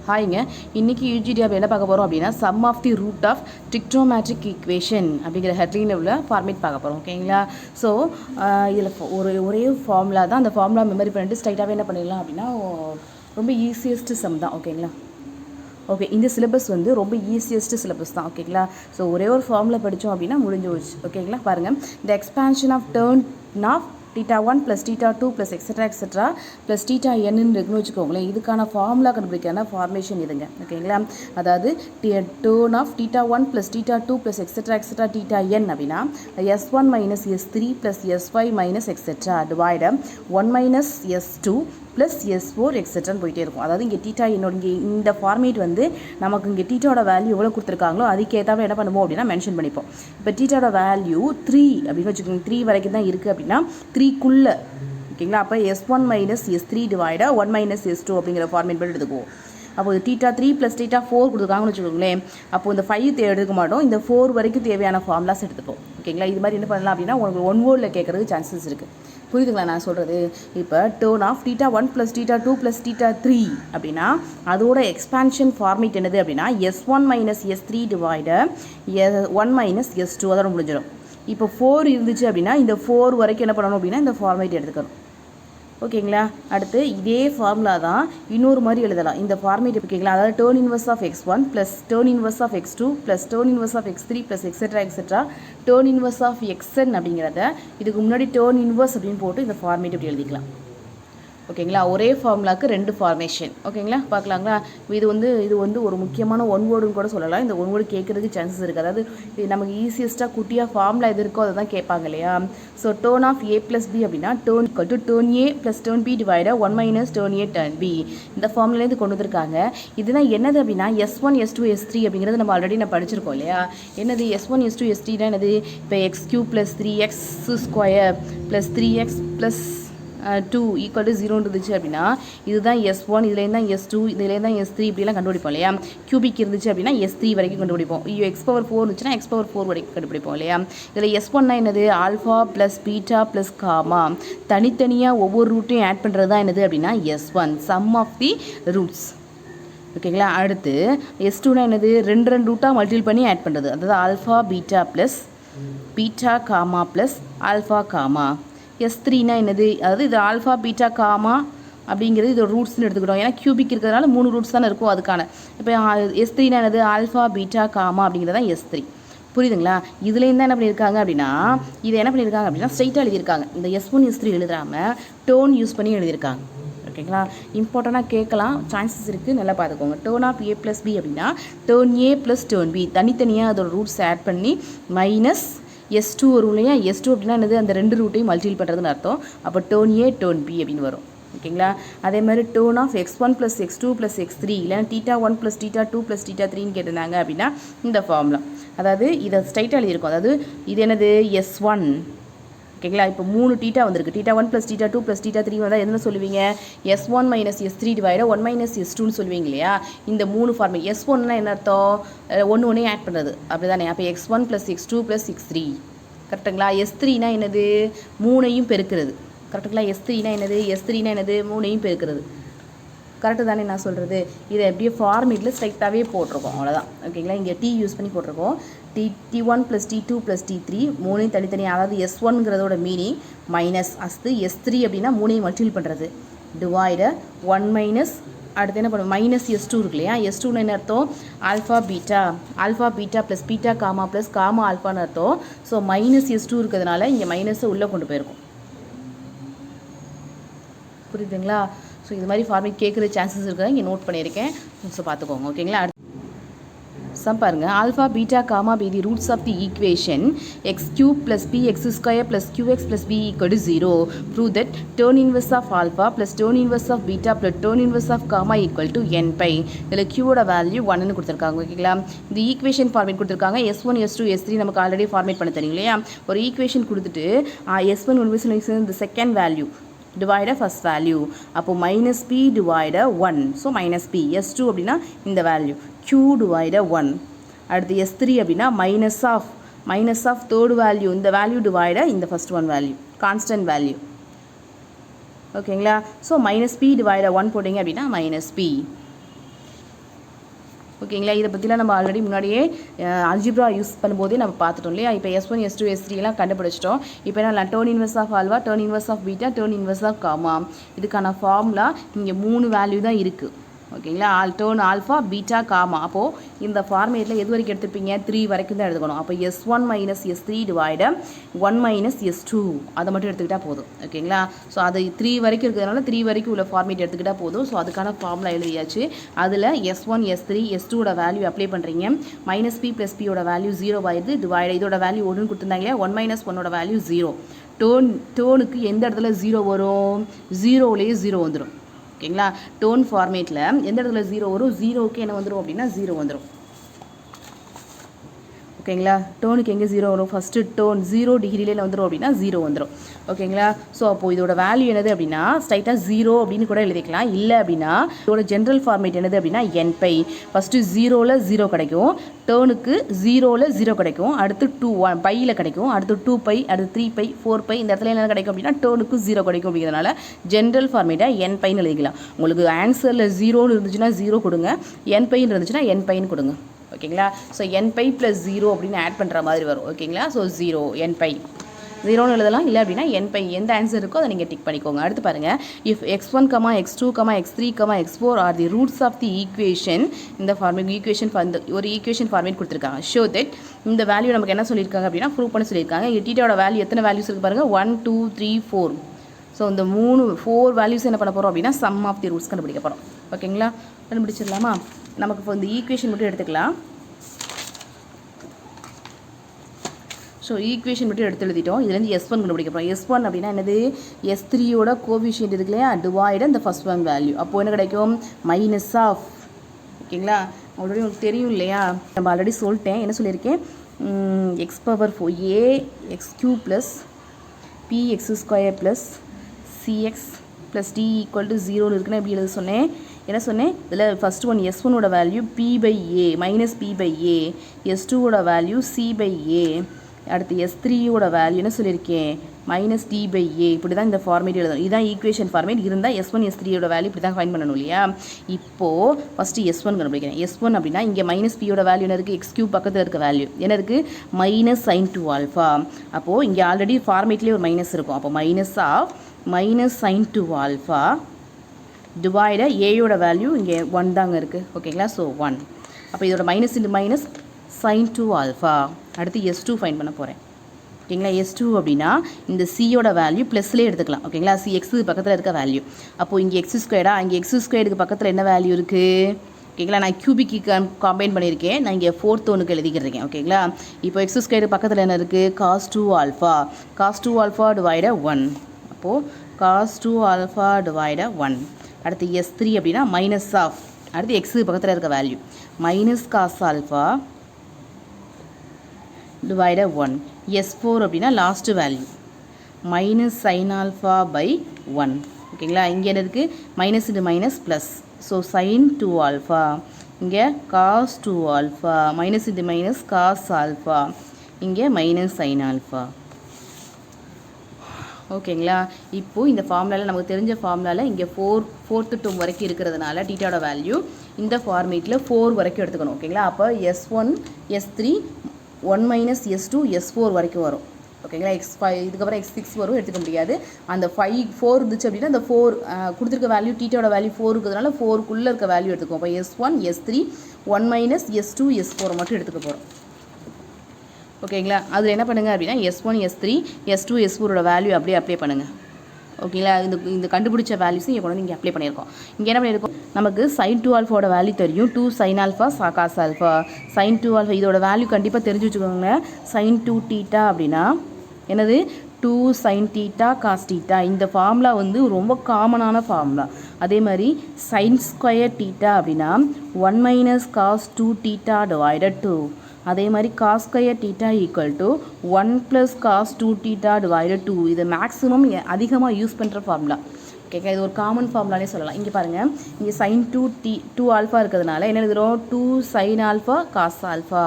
ஹாய்ங்க. இன்றைக்கி யூஜிடிஆர் என்ன பார்க்க போகிறோம் அப்படின்னா sum of the root of trigonometric equation அப்படிங்கிற ஹெட்லைனில் உள்ள ஃபார்மேட் பார்க்க போகிறோம். ஓகேங்களா? ஸோ இதில் ஒரே ஃபார்முலா தான். அந்த ஃபார்முலா மெமரி பண்ணிட்டு ஸ்ட்ரைட்டாகவே என்ன பண்ணிடலாம் அப்படின்னா ரொம்ப ஈஸியஸ்ட்டு சம் தான். ஓகேங்களா? ஓகே, இந்த சிலபஸ் வந்து ரொம்ப ஈஸியஸ்ட்டு சிலபஸ் தான். ஓகேங்களா? ஸோ ஒரே ஒரு ஃபார்முலா படித்தோம் அப்படின்னா முடிஞ்சு போச்சு. ஓகேங்களா? பாருங்கள், the expansion of tan of θ1 + θ2 + etcetera plus θn இருக்குன்னு வச்சுக்கோங்களேன். இதுக்கான ஃபார்முலா கண்டுபிடிக்கான ஃபார்மேஷன் இதுங்க. ஓகேங்களா? அதாவது டேர்ன் ஆஃப் θ1 + θ2 + எக்ஸெட்ரா θn அப்படின்னா s1 - s3 + s5 - etcetera divide 1 - s2 plus S4 எக்ஸெட்ரான்னு போயிட்டே இருக்கும். அதாவது இங்கே தீட்டா என்னோட இங்கே இந்த ஃபார்மேட் வந்து நமக்கு இங்கே தீட்டாவோட வேல்யூ எவ்வளோ கொடுத்துருக்காங்களோ அதுக்கேற்றாவே என்ன பண்ணுவோம் அப்படின்னா மென்ஷன் பண்ணிப்போம். இப்போ தீட்டாவோட வேல்யூ 3 அப்படின்னு வச்சுக்கோங்க. 3 வரைக்கும் தான் இருக்குது அப்படின்னா 3க்குள்ளே. ஓகேங்களா? அப்போ s1 - s3 டிவைட 1 - s2 அப்படிங்கிற ஃபார்மேட் பண்ணி எடுத்துக்குவோம். அப்போ θ3 + θ4 கொடுத்துருக்காங்கன்னு வச்சுக்கோங்களேன். அப்போ இந்த 5 எடுக்க மாட்டோம், இந்த 4 வரைக்கும் தேவையான ஃபார்முலாஸ் எடுத்துப்போம். ஓகேங்களா? இது மாதிரி என்ன பண்ணலாம் அப்படின்னா உங்களுக்கு ஒன் வேர்டில் கேட்குறதுக்கு சான்சஸ் இருக்குது. புரியுதுங்களா நான் சொல்கிறது? இப்போ டேர்ன் ஆஃப் θ1 + θ2 + θ3 அப்படின்னா அதோட எக்ஸ்பான்ஷன் ஃபார்மேட் என்னது அப்படின்னா s1 - s3 டிவைட 1 - s2 அதோட முடிஞ்சிடும். இப்போ 4 இருந்துச்சு அப்படின்னா இந்த 4 வரைக்கும் என்ன பண்ணணும் அப்படின்னா இந்த ஃபார்மேட் எடுத்துக்கணும். ஓகேங்களா? அடுத்து இதே ஃபார்முலா தான் இன்னொரு மாதிரி எழுதலாம். இந்த ஃபார்மேட் ஓகேங்களா? அதாவது tan inverse of x1 plus tan inverse of x2 plus tan inverse of x3 plus etcetera tan inverse of xn அப்படிங்கிறத இதுக்கு முன்னாடி டேர்ன் இன்வர்ஸ் அப்படின்னு போட்டு இந்த ஃபார்மேட் இப்படி எழுதிக்கலாம். ஓகேங்களா? ஒரே ஃபார்முலாவுக்கு 2 ஃபார்மேஷன். ஓகேங்களா? பார்க்கலாங்களா? இது வந்து ஒரு முக்கியமான ஒன் வேர்டுன்னு கூட சொல்லலாம். இந்த ஒன் வேர்டு கேட்குறதுக்கு சான்சஸ் இருக்குது. அதாவது இது நமக்கு ஈஸியஸ்ட்டாக குட்டியாக ஃபார்முலா எது இருக்கோ அதை தான் கேட்பாங்க இல்லையா? So tan of a + b அப்படின்னா tan tan a + tan b divide 1 - tan a tan b இந்த ஃபார்முலேருந்து கொண்டு வந்திருக்காங்க. இதுதான் என்னது அப்படின்னா s1 s2 s3 அப்படிங்கிறது நம்ம ஆல்ரெடி படிச்சிருக்கோம் இல்லையா? என்னது s1 s2 s3 தான் என்னது? இப்போ x³ + 3x² + 3x + 2 = 0 இருந்துச்சு அப்படின்னா இதுதான் s1, இதுலேருந்து தான் s2, இதுலேருந்து தான் s3 இப்படிலாம் கண்டுபிடிப்போம் இல்லையா? கியூபிக் இருந்துச்சு அப்படின்னா s3 வரைக்கும் கண்டுபிடிப்போம். x⁴ இருந்துச்சுன்னா x⁴ வரைக்கும் கண்டுபிடிப்போம் இல்லையா? இதில் s1னா என்னது? Alpha plus beta plus gamma. தனித்தனியாக ஒவ்வொரு ரூட்டையும் ஆட் பண்ணுறது தான் என்னது அப்படின்னா s1, some of the roots. ஓகேங்களா? அடுத்து s2னா என்னது? ரெண்டு ரூட்டாக மல்டிபிள் பண்ணி ஆட் பண்ணுறது. அதாவது alpha beta plus beta gamma plus alpha gamma. s3னா என்னது? அதாவது இது ஆல்ஃபா பீட்டா காமா அப்படிங்கிறது இது ரூட்ஸ்னு எடுத்துக்கிட்டோம். ஏன்னா கியூபிக் இருக்கிறதுனால 3 ரூட்ஸ் தானே இருக்கும் அதுக்கான. இப்போ s3னா என்னது? ஆல்ஃபா பீட்டா காமா அப்படிங்கிறதான் s3. புரியுதுங்களா? இதுலேருந்து என்ன பண்ணியிருக்காங்க அப்படின்னா இதை என்ன பண்ணியிருக்காங்க அப்படின்னா ஸ்ட்ரைட்டாக எழுதியிருக்காங்க. இந்த s1 s3 எழுதாமல் டேர்ன் யூஸ் பண்ணி எழுதியிருக்காங்க. ஓகேங்களா? இம்பார்ட்டண்ட்டாக கேட்கலாம், சான்சஸ் இருக்குது, நல்லா பார்த்துக்கோங்க. டேர்ன் ஆஃப் a + b அப்படின்னா டேர்ன் a + டேர்ன் b தனித்தனியாக அதோட ரூட்ஸ் ஆட் பண்ணி மைனஸ் s2 வரும் இல்லையா? s2 அப்படின்னா என்னது? அந்த ரெண்டு ரூட்டையும் மல்டிபிள் பண்ணுறதுன்னு அர்த்தம். அப்போ டேர்ன் a டேர்ன் b அப்படின்னு வரும். ஓகேங்களா? அதே மாதிரி turn of x1 + x2 + x3 இல்லைன்னா θ1 + θ2 + θ3ன்னு கேட்டிருந்தாங்க அப்படின்னா இந்த ஃபார்முலா. அதாவது இதை ஸ்ட்ரைட்டாக எழுதியிருக்கும். அதாவது இது என்னது? s1. ஓகேங்களா? இப்போ 3 தீட்டா வந்திருக்கு. θ1 + θ2 + θ3 வந்தால் என்ன சொல்லுவீங்க? s1 - s3 டிவைட 1 - s2ன்னு சொல்லுவீங்க இல்லையா? இந்த 3 ஃபார்மேட். s1னா என்ன அர்த்தம்? ஒன்று ஆட் பண்ணுறது அப்படி தானே? அப்போ x1 + x2 + x3 கரெக்டுங்களா? s3னா என்னது? 3ஐயும் பெருக்கிறது. கரெக்டுங்களா? s3னா என்னது? s3னா என்னது? 3ஐயும் பெருக்கிறது. கரெக்டு தானே நான் சொல்கிறது? இதை எப்படியே ஃபார்மேட்டில் ஸ்ட்ரைட்டாகவே போட்டிருக்கோம், அவ்வளோதான். ஓகேங்களா? இங்கே t யூஸ் பண்ணி போட்டிருக்கோம். t1 + t2 + t3 மூணையும் தனித்தனியாக, அதாவது s1ங்கிறதோட மீனிங் மைனஸ் அஸ்து s3 அப்படின்னா மூணையும் மல்டிபிள் பண்ணுறது டிவைட 1 அடுத்து என்ன பண்ணுவோம்? -s2 இருக்கு இல்லையா? s2ன்னு என்ன அர்த்தம்? Alpha beta plus beta gamma plus gamma ஆல்ஃபான்னு அர்த்தம். ஸோ -s2 இருக்கிறதுனால இங்கே மைனஸை உள்ளே கொண்டு போயிருக்கும். புரியுதுங்களா? ஸோ இது மாதிரி ஃபார்மேட் கேட்குற சான்சஸ் இருக்கிறத இங்கே நோட் பண்ணியிருக்கேன். ஸோ பார்த்துக்கோங்க. ஓகேங்களா? சம் பாருங்கள். Alpha beta gamma be the roots of the equation x³ + px² + qx + b = 0. Prove that tan inverse of alpha plus tan inverse of beta plus tan inverse of gamma = n π. இதில் q-ஓட value 1ன்னு கொடுத்துருக்காங்க. ஓகேங்களா? இந்த equation format கொடுத்துருக்காங்க. s1 s2 s3 நமக்கு already format பண்ண தெரியும் இல்லையா? ஒரு ஈக்குவேஷன் கொடுத்துட்டு s1 இந்த செகண்ட் வேல்யூ டிவைட ஃபஸ்ட் வேல்யூ. அப்போ -p டிவைட 1. So -p. s2 அப்படின்னா இந்த வேல்யூ q டிவைட 1. அடுத்து s3 அப்படின்னா மைனஸ் ஆஃப் தேர்ட் வேல்யூ இந்த வேல்யூ டிவைட இந்த first one value constant value. ஓகேங்களா? ஸோ -p டிவைட 1 போட்டிங்க அப்படின்னா -p. ஓகேங்களா. இதை பற்றிலாம் நம்ம ஆல்ரெடி முன்னாடியே அல்ஜிப்ரா யூஸ் பண்ணும்போதே நம்ம பார்த்துட்டோம் இல்லையா. இப்போ S1 S2 S3 எல்லாம் கண்டுபிடிச்சிட்டோம். இப்போ என்ன tan inverse of alpha, tan inverse of beta, tan inverse of gamma. இதுக்கான ஃபார்முலா இங்கே 3 வேல்யூ தான் இருக்குது. ஓகேங்களா. Tan alpha beta gamma. அப்போது இந்த ஃபார்மேட்டில் எது வரைக்கும் எடுத்துப்பீங்க, 3 வரைக்கும் தான் எடுத்துக்கணும். அப்போ S1 minus S3 டிவைட 1 minus S2 அதை மட்டும் எடுத்துக்கிட்டால் போதும். ஓகேங்களா. ஸோ அது 3 வரைக்கும் இருக்கிறதுனால 3 வரைக்கும் உள்ள ஃபார்மேட் எடுத்துக்கிட்டால் போதும். ஸோ அதுக்கான ஃபார்முலா எழுதியாச்சு. அதில் S1 S3 S2ஓட வேல்யூ அப்ளை பண்ணுறீங்க. மைனஸ் பி ப்ளஸ் பியோட வேல்யூ 0 ஆயிடுது. டிவைட இதோட வேல்யூ 1 கொடுத்துருந்தாங்க. 1 மைனஸ் 1ஓட வேல்யூ 0. டேர்னுக்கு எந்த இடத்துல 0 வரும், 0லேயே 0 வந்துடும். ஓகேங்களா. டோன் ஃபார்மேட்டில் எந்த இடத்துல 0 வரும், 0க்கு என்ன வந்துடும் அப்படின்னா 0 வந்துடும். ஓகேங்களா. டோனுக்கு எங்கே 0 வரும், ஃபஸ்ட்டு டோன் 0 டிகிரியில் வந்துடும் அப்படின்னா 0 வந்துடும். ஓகேங்களா. ஸோ அப்போது இதோட வேல்யூ என்னது அப்படின்னா ஸ்ட்ரைட்டாக 0 அப்படின்னு கூட எழுதிக்கலாம். இல்லை அப்படின்னா இதோட ஜென்ரல் ஃபார்மேட் என்னது அப்படின்னா n பை. ஃபஸ்ட்டு 0ல் 0 கிடைக்கும், டேர்னுக்கு 0ல் 0 கிடைக்கும், அடுத்து 2 பையில் கிடைக்கும், அடுத்து 2 பை, அடுத்து 3 பை, 4 பை. இந்த இடத்துல என்ன கிடைக்கும் அப்படின்னா டேர்னுக்கு 0 கிடைக்கும். அப்படிங்கிறதுனால ஜென்ரல் ஃபார்மேட்டை n பைன்னு எழுதிக்கலாம். உங்களுக்கு ஆன்சரில் 0ன்னு இருந்துச்சுன்னா 0 கொடுங்க, n பைன்னு இருந்துச்சுன்னா n பைன்னு கொடுங்க. ஓகேங்களா. ஸோ n பை ப்ளஸ் 0 அப்படின்னு ஆட் பண்ணுற மாதிரி வரும். ஓகேங்களா. ஸோ 0 n பை 0ன்னு எழுதலாம். இல்லை அப்படின்னா n பை எந்த ஆன்சர் இருக்கோ அதை நீங்கள் டிக் பண்ணிக்கோங்க. அடுத்து பாருங்கள், if x1, x2, x3, x4 are the roots of the equation, இந்த ஃபார்மேட் ஈக்குவேஷன் ஒரு ஈக்குவேஷன் ஃபார்மேட் கொடுத்துருக்காங்க. ஷோ தட் இந்த வேல்யூ நமக்கு என்ன சொல்லியிருக்காங்க அப்படின்னா ப்ரூவ் பண்ண சொல்லியிருக்காங்க. இங்கே டீட்டாவோட வேல்யூ எத்தனை வேல்யூஸ் இருக்குது பாருங்கள், 1 2 3 4. ஸோ இந்த 4 வேல்யூஸ் என்ன பண்ண போகிறோம் அப்படின்னா சம் ஆஃப் தி ரூட்ஸ் கண்டுபிடிக்க போகிறோம். ஓகேங்களா. கண்டுபிடிச்சிடலாமா. நமக்கு இப்போ இந்த ஈக்குவேஷன் மட்டும் எடுத்துக்கலாம். ஸோ ஈக்குவேஷன் மட்டும் எடுத்து எழுதிட்டோம். இதுலேருந்து S1 கண்டுபிடிக்க போகிறோம். S1 அப்படின்னா என்னது, S3யோட கோவிஷியன்ட் இருக்கு இல்லையா, டிவைட் இந்த ஃபஸ்ட் ஒன் வேல்யூ. அப்போது என்ன கிடைக்கும், மைனஸ் ஆஃப். ஓகேங்களா. ஆல்ரெடி உங்களுக்கு தெரியும் இல்லையா, நம்ம ஆல்ரெடி சொல்லிட்டேன். என்ன சொல்லியிருக்கேன், x power 4a x cube plus px square plus cx plus d equal to 0 இருக்குன்னு எப்படி எழுத சொன்னேன். என்ன சொன்னேன், இதில் ஃபஸ்ட் ஒன் S1ஓட வேல்யூ p/a மைனஸ் p/a, S2ஓட வேல்யூ c/a, அடுத்து S3யோட வேல்யூ என்ன சொல்லியிருக்கேன், மைனஸ் d/a. இப்படி தான் இந்த ஃபார்மேட் எழுதணும். இதுதான் ஈக்குவேஷன் ஃபார்மேட். இருந்தால் S1 S3யோட வேல்யூ இப்படி தான் ஃபைண்ட் பண்ணணும் இல்லையா. இப்போது ஃபஸ்ட்டு S1 கண்டுபிடிக்கிறேன். S1 அப்படின்னா இங்கே மைனஸ் பியோட வேல்யூ என்ன இருக்குது, எக்ஸ் கியூப் பக்கத்தில் இருக்க வேல்யூ என்ன இருக்குது, மைனஸ் sin 2 ஆல்ஃபா. அப்போது இங்கே ஆல்ரெடி ஃபார்மேட்லேயே ஒரு மைனஸ் இருக்கும். அப்போ minus of minus sin 2 alpha divide ஏயோட வேல்யூ இங்கே 1 தாங்க இருக்குது. ஓகேங்களா. ஸோ 1. அப்போ இதோட minus into minus sin 2 alpha. அடுத்து S2 ஃபைண்ட் பண்ண போகிறேன். ஓகேங்களா. S2 அப்படின்னா இந்த சியோட வேல்யூ ப்ளஸ்லேயே எடுத்துக்கலாம். ஓகேங்களா. சி எக்ஸுக்கு பக்கத்தில் இருக்க வேல்யூ. அப்போது இங்கே எக்ஸ் ஸ்கொயர்டா, இங்கே எக்ஸ் ஸ்கொயருக்கு பக்கத்தில் என்ன வேல்யூ இருக்குது. ஓகேங்களா. நான் கியூபிக்கு கம்பைன் பண்ணியிருக்கேன். நான் இங்கே 4th ஒன்றுக்கு எழுதிக்கிறேன். ஓகேங்களா. இப்போ எக்ஸ் ஸ்கொயருக்கு பக்கத்தில் என்ன இருக்குது, cos 2 alpha. cos 2 alpha divide 1. அப்போது cos 2 ஆல்ஃபா டிவைட 1. அடுத்து S3 அப்படின்னா மைனஸ் ஆஃப், அடுத்து எக்ஸுக்கு பக்கத்தில் இருக்க value minus cos alpha divide 1. S4 அப்படின்னா last value minus sine alpha by 1. ஓகேங்களா. இங்கே என்ன இருக்குது, minus into minus plus. So sin 2 alpha, இங்கே cos 2 alpha, minus into minus cos alpha, இங்கே மைனஸ் சைன் ஆல்ஃபா. ஓகேங்களா. இப்போது இந்த ஃபார்முலாவில் நமக்கு தெரிஞ்ச ஃபார்முலாவில் இங்கே 4th term வரைக்கும் இருக்கிறதுனால டீட்டாவோட வேல்யூ இந்த ஃபார்மேட்டில் 4 வரைக்கும் எடுத்துக்கணும். ஓகேங்களா. அப்போ S1 S3 1 minus S2 S4 வரைக்கும் வரும். ஓகேங்களா. x5 இதுக்கப்புறம் x6 வரும், எடுத்துக்க முடியாது. அந்த 4 இருந்துச்சு அப்படின்னா அந்த 4 கொடுத்துருக்க வேல்யூ டீட்டாவோட வேல்யூ 4 இருக்கிறதுனால 4க்குள்ளே இருக்க வேல்யூ எடுத்துக்கோம். அப்போ S1 S3 1 minus S2 S4 மட்டும் எடுத்துக்க போகிறோம். ஓகேங்களா. அதில் என்ன பண்ணுங்கள் அப்படின்னா S1 S3 S2 S4ஓட வேல்யூ அப்படியே அப்ளை பண்ணுங்கள். ஓகேங்களா. இந்த கண்டுபிடிச்ச வேல்யூஸும் இங்கே கொண்டு வந்து இங்கே அப்ளை பண்ணியிருக்கோம். இங்கே என்ன பண்ணியிருக்கோம், நமக்கு sin 2 ஆல்ஃபாவோட வேல்யூ தெரியும், 2 sin alpha cos alpha. sin 2 alpha இதோட வேல்யூ கண்டிப்பாக தெரிஞ்சு வச்சுக்கோங்க. sin 2 தீட்டா அப்படின்னா என்னது, 2 sin தீட்டா காஸ் தீட்டா. இந்த ஃபார்முலா வந்து ரொம்ப காமனான ஃபார்முலா. அதே மாதிரி sin ஸ்கொயர் தீட்டா அப்படின்னா 1 மைனஸ் காஸ் 2 தீட்டா டிவைடட் 2. அதே மாதிரி cos square theta equal to 1 plus cos 2 theta divided 2. இது மேக்ஸிமம் அதிகமாக யூஸ் பண்ணுற ஃபார்முலா. ஓகேக்கா. இது ஒரு காமன் ஃபார்முலானே சொல்லலாம். இங்கே பாருங்கள், இங்கே sin 2 ஆல்ஃபா இருக்கிறதுனால என்ன எழுதுகிறோம், 2 sin ஆல்ஃபா காஸ் ஆல்ஃபா.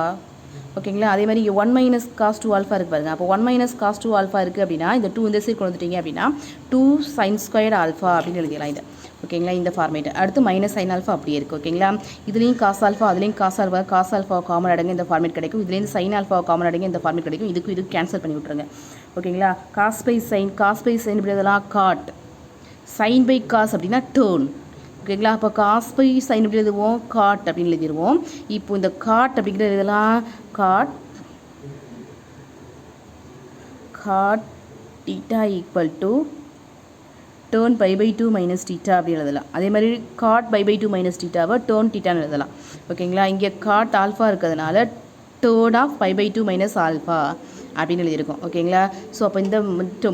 ஓகேங்களா. அதே மாதிரி இங்கே 1 மைனஸ் காஸ் 2 ஆல்ஃபா இருக்குது பாருங்கள். அப்போ 1 மைனஸ் காஸ் 2 ஆல்ஃபா இருக்குது அப்படின்னா இந்த 2 இந்த சைடு கொண்டு வந்துட்டீங்க அப்படின்னா 2 sin ஸ்கொயர் ஆல்ஃபா அப்படின்னு எழுதிடலாம். இதை ஓகேங்களா இந்த ஃபார்மேட். அடுத்து மைனஸ் சைன் ஆல்ஃபா அப்படியே இருக்குது. ஓகேங்களா இதுலேயும் காஸ் ஆல்ஃபா அதுலேயும் காஸ் ஆல்ஃபா காமன் அடங்க இந்த ஃபார்மேட் கிடைக்கும். இதுலேருந்து சைன் ஆல்ஃபா காமன் அடங்க இந்த ஃபார்மேட் கிடைக்கும். இதுக்கு கேன்சல் பண்ணி விட்ருங்க. ஓகேங்களா காஸ் பை சைன் இப்படி இதெல்லாம் காட், சைன் பை காஸ் அப்படின்னா டேர்ன். ஓகேங்களா அப்போ காஸ் பை சைன் எப்படி எழுதுவோம் காட் அப்படின்னு எழுதிடுவோம். இப்போ இந்த காட் அப்படிங்கிற இதெல்லாம் God theta equal to turn by by 2 minus theta அப்படி எழுதலாம். அதே மாதிரி காட் பை பை 2 மைனஸ் தீட்டாவை டேர்ன் தீட்டான்னு எழுதலாம். ஓகேங்களா இங்கே காட் ஆல்ஃபா இருக்கிறதுனால turn of by by 2 minus alpha அப்படின்னு எழுதியிருக்கோம். ஓகேங்களா ஸோ அப்போ இந்த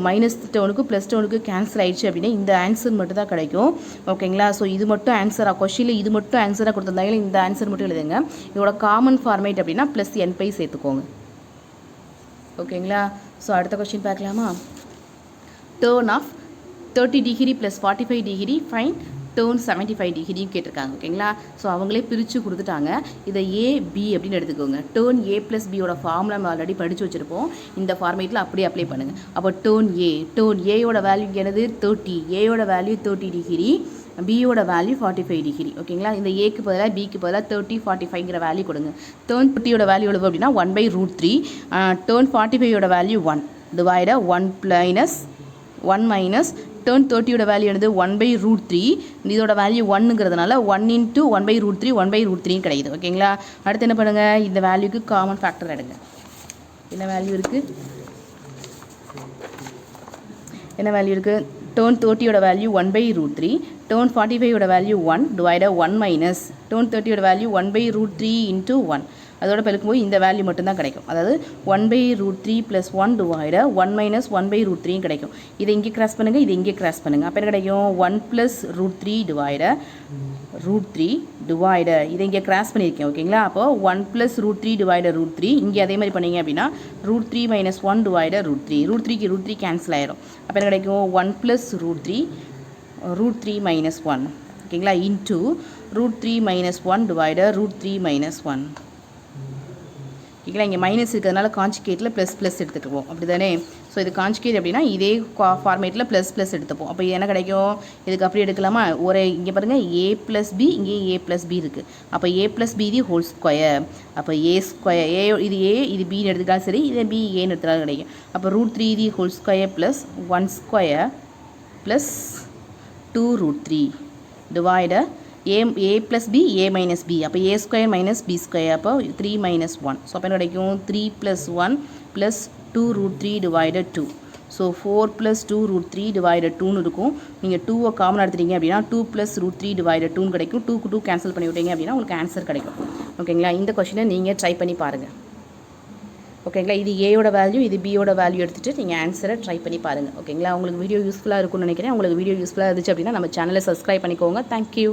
மைனஸ் டேர்னுக்கு ப்ளஸ் டேர்னுக்கு கேன்சல் ஆயிடுச்சு அப்படின்னா இந்த ஆன்சர் மட்டும் தான் கிடைக்கும். ஓகேங்களா ஸோ இது மட்டும் ஆன்சராக கொஷினில் இது மட்டும் ஆன்சராக கொடுத்துருந்தாங்க. இந்த ஆன்சர் மட்டும் எழுதுங்க. இதோட காமன் ஃபார்மேட் அப்படின்னா ப்ளஸ் n பை சேர்த்துக்கோங்க. ஓகேங்களா ஸோ அடுத்த கொஸ்டின் பார்க்கலாமா. Tan of 30 degree plus 45 degree fine tan 75 டிகிரியும் கேட்டிருக்காங்க. ஓகேங்களா ஸோ அவங்களே பிரித்து கொடுத்துட்டாங்க. இதை ஏபி அப்படின்னு எடுத்துக்கோங்க. டேர்ன் ஏ ப்ளஸ் பியோட ஃபார்முலா நம்ம ஆல்ரெடி படித்து வச்சுருப்போம். இந்த ஃபார்மேட்டில் அப்படியே அப்ளை பண்ணுங்கள். அப்போ டேர்ன் ஏயோட வேல்யூ என்னது 30, ஏயோட வேல்யூ 30 டிகிரி, பியோட வேல்யூ 45 டிகிரி. ஓகேங்களா இந்த ஏக்கு பதிலாக பிக்கு பதிலாக 30 45ங்கிற வேல்யூ கொடுங்க. டேர்ன் 30யோட வேல்யூ எவ்வளவு அப்படின்னா 1/√3. டேர்ன் 45யோட வேல்யூ 1 டிவைட 1 மைனஸ் டேர்ன் 30யோட வேல்யூ என்னது 1/√3. இதோட வேல்யூ 1ங்கிறதுனால 1 × 1/√3 1/√3 கிடைக்குது. ஓகேங்களா அடுத்து என்ன பண்ணுங்கள், இந்த வேல்யூக்கு காமன் ஃபேக்டர் எடுங்க. என்ன வேல்யூ இருக்குது டேர்ன் 30யோட வேல்யூ 1/√3, டேர்ன் 45யோட வேல்யூ 1 டிவைட 1 மைனஸ் டேர்ன் 30யோட வேல்யூ 1/√3 × 1. அதோட பெருக்கும்போது இந்த வேல்யூ மட்டும்தான் கிடைக்கும். அதாவது 1/√3 + 1 டிவைட 1 மைனஸ் 1/√3 கிடைக்கும். இதை இங்கே கிராஸ் பண்ணுங்கள், இது இங்கே கிராஸ் பண்ணுங்கள். அப்போ என்ன கிடைக்கும் 1 + √3 டிவைட √3 டிவைட இதை இங்கே கிராஸ் பண்ணியிருக்கேன். ஓகேங்களா அப்போ 1 + √3 டிவைட √3 இங்கே அதே மாதிரி பண்ணிங்க அப்படின்னா √3 - 1 டிவைட √3 √3க்கு √3 கேன்சல் ஆயிரும். அப்போ என்ன கிடைக்கும் 1 + √3 - 1 ஓகேங்களா இன்ட்டு √3 - 1 டிவைட √3 - 1. ஓகேங்களா இங்கே மைனஸ் இருக்கிறதுனால கான்ஜுகேட்டில் ப்ளஸ் எடுத்துக்குவோம் அப்படி தானே. ஸோ இது கான்ஜுகேட் அப்படின்னா இதே ஃபார்மேட்டில் ப்ளஸ் எடுத்துப்போம். அப்போ என்ன கிடைக்கும், இதுக்கு அப்படி எடுக்கலாமா, ஒரு இங்கே பாருங்கள் a + b, இங்கே a + b இருக்குது. அப்போ a + b the whole square. அப்போ a ஸ்கொயர் இது a இது bன்னு எடுத்துக்கிட்டாலும் சரி, இதை b ஏன்னு எடுத்துட்டாலும் கிடைக்கும். அப்போ √3 the whole square plus 1 square plus 2√3 டிவைட a + b a - b. அப்போ a square minus b square, அப்போ 3 - 1. ஸோ அப்போ என்ன கிடைக்கும் 3 + 1 + 2√3 டிவைட 2. ஸோ 4 + 2√3 டிவைட 2ன்னு இருக்கும். நீங்கள் 2வை காமன் எடுத்துட்டீங்க அப்படின்னா 2 + √3 டிவைட 2ன்னு கிடைக்கும். 2க்கு 2 கேன்சல் பண்ணி விட்டீங்க அப்படின்னா உங்களுக்கு ஆன்சர் கிடைக்கும். ஓகேங்களா இந்த கொஸ்டினை நீங்கள் ட்ரை பண்ணி பாருங்கள். ஓகேங்களா இது ஏயோட வேல்யூ, இது பியோட வேல்யூ எடுத்துகிட்டு நீங்கள் ஆன்சரை ட்ரை பண்ணி பாருங்கள். ஓகேங்களா உங்களுக்கு வீடியோ யூஸ்ஃபுல்லாக இருக்கும்னு நினைக்கிறேன். உங்களுக்கு வீடியோ யூஸ்ஃபுல்லாக இருந்துச்சு அப்படின்னா நம்ம சேனலை சப்ஸ்கிரைப் பண்ணிக்கோங்க. தேங்க்யூ.